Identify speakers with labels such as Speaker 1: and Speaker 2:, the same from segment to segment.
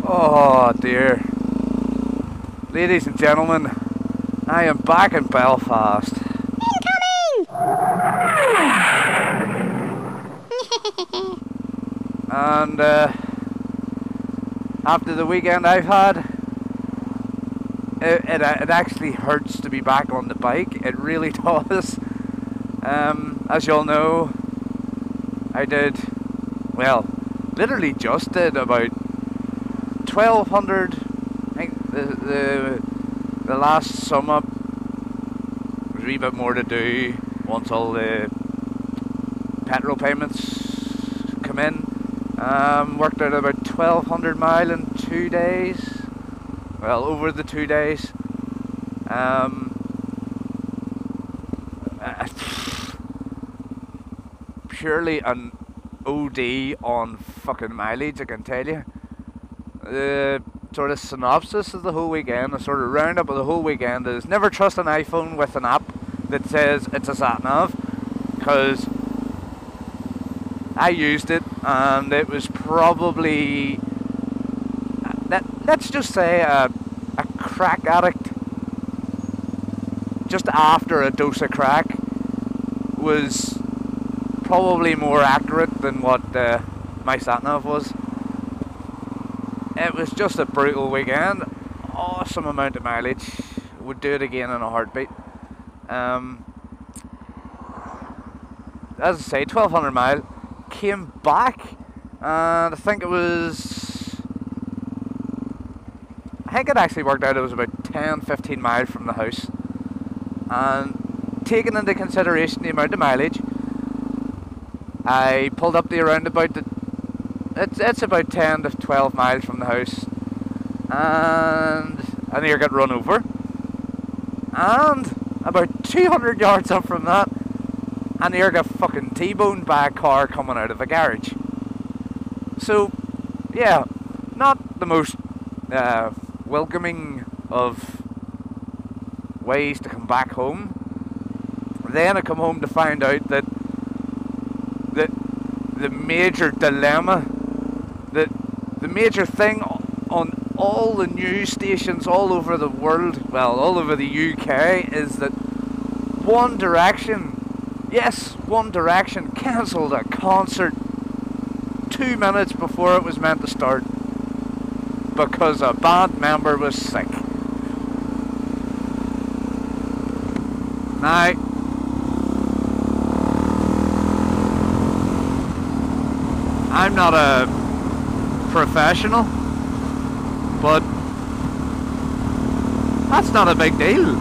Speaker 1: Oh dear. Ladies and gentlemen, I am back in Belfast. And after the weekend I've had, it actually hurts to be back on the bike. It really does. As you all know, I did, well, literally just did about 1,200. I think the last sum up was a wee bit more to do once all the petrol payments come in. Worked out about 1,200 mile in 2 days. Well, over the 2 days. Purely an OD on fucking mileage, I can tell you. The sort of synopsis of the whole weekend, the sort of roundup of the whole weekend is never trust an iPhone with an app that says it's a sat-nav, because I used it and it was probably, let's just say a crack addict just after a dose of crack was probably more accurate than what my sat-nav was. It was just a brutal weekend. Awesome amount of mileage. Would do it again in a heartbeat. As I say, 1,200 mile. Came back, and I think it actually worked out it was about 10-15 miles from the house. And taking into consideration the amount of mileage, I pulled up the roundabout. It's about 10 to 12 miles from the house, and I near got run over. And about 200 yards up from that, I near got fucking T-boned by a car coming out of a garage. So, yeah, not the most welcoming of ways to come back home. Then I come home to find out that the major dilemma, the major thing on all the news stations all over the world, well, all over the UK, is that One Direction cancelled a concert 2 minutes before it was meant to start because a band member was sick. Now, I'm not a professional, but that's not a big deal.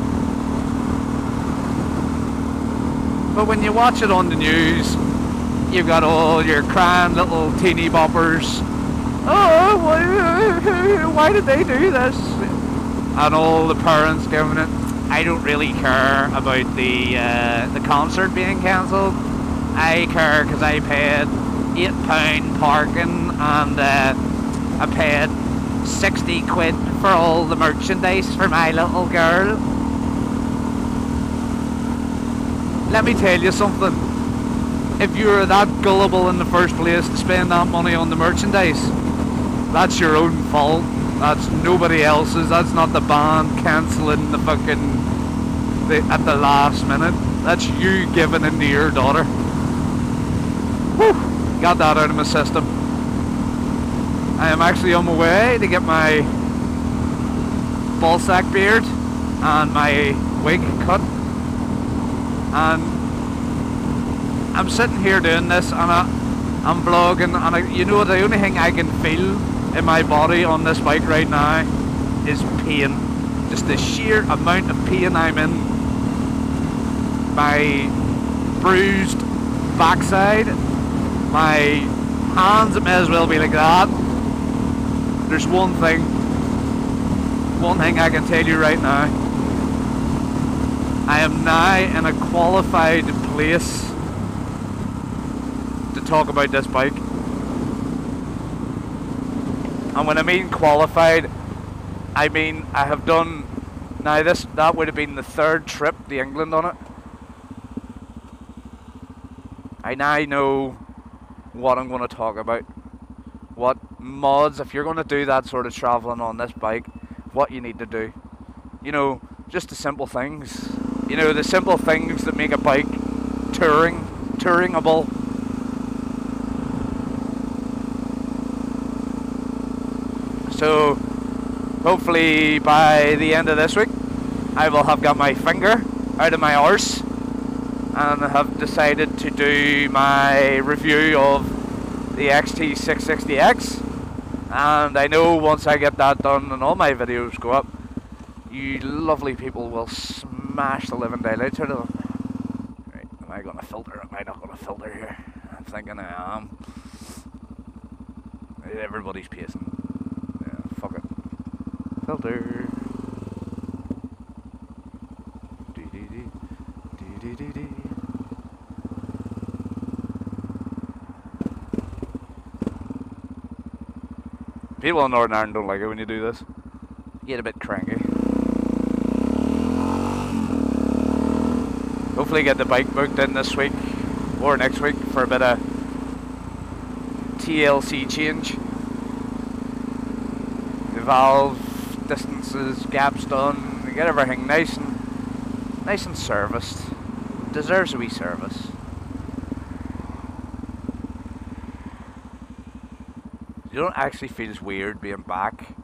Speaker 1: But when you watch it on the news, you've got all your crying little teeny boppers. Oh, why did they do this? And all the parents giving it. I don't really care about the concert being cancelled. I care because I paid £8 parking, and I paid 60 quid for all the merchandise for my little girl. Let me tell you something. If you were that gullible in the first place to spend that money on the merchandise, that's your own fault. That's nobody else's. That's not the band cancelling the fucking at the last minute. That's you giving in to your daughter. Whew. Got that out of my system. I am actually on my way to get my ballsack beard and my wig cut, and I'm sitting here doing this, and I'm vlogging, and you know, the only thing I can feel in my body on this bike right now is pain. Just the sheer amount of pain I'm in. My bruised backside, my hands, it may as well be like that. There's one thing I can tell you right now. I am now in a qualified place to talk about this bike. And when I mean qualified, I mean I have done, now that would have been the 3rd trip to England on it. I now know what I'm going to talk about, what mods, if you're going to do that sort of travelling on this bike, what you need to do. You know, just the simple things. You know, the simple things that make a bike touringable. So, hopefully by the end of this week, I will have got my finger out of my arse and have decided to do my review of the XT660X. And I know once I get that done and all my videos go up, you lovely people will smash the living daylights out of them. Right, am I going to filter? Am I not going to filter here? I'm thinking I am. Everybody's pacing. Yeah, fuck it. Filter. People in Northern Ireland don't like it when you do this. You get a bit cranky. Hopefully get the bike booked in this week or next week for a bit of TLC change. The valve distances, gaps done, get everything nice and serviced. Deserves a wee service. You don't actually feel it's weird being back,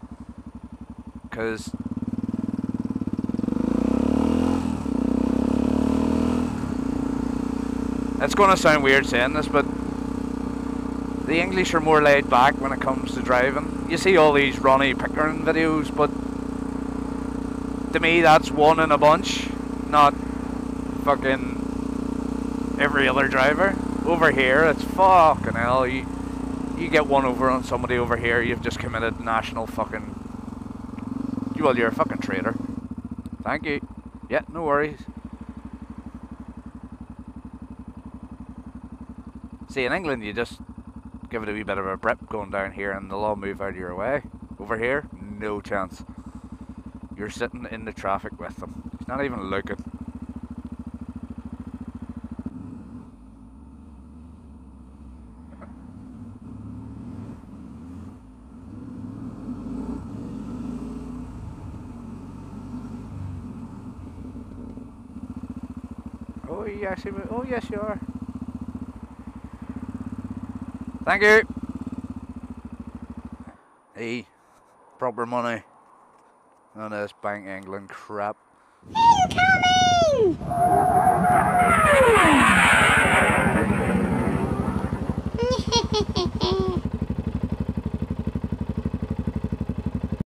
Speaker 1: because it's going to sound weird saying this, but the English are more laid back when it comes to driving. You see all these Ronnie Pickering videos, but to me that's one in a bunch, not fucking every other driver. Over here it's fucking hell, you get one over on somebody over here, you've just committed national fucking... Well, you're a fucking traitor. Thank you. Yeah, no worries. See, in England, you just give it a wee bit of a grip going down here and they'll all move out of your way. Over here, no chance. You're sitting in the traffic with them. He's not even looking. Oh, you actually... Oh, yes, you are. Thank you. Hey, proper money. None of this Bank England crap.
Speaker 2: Incoming!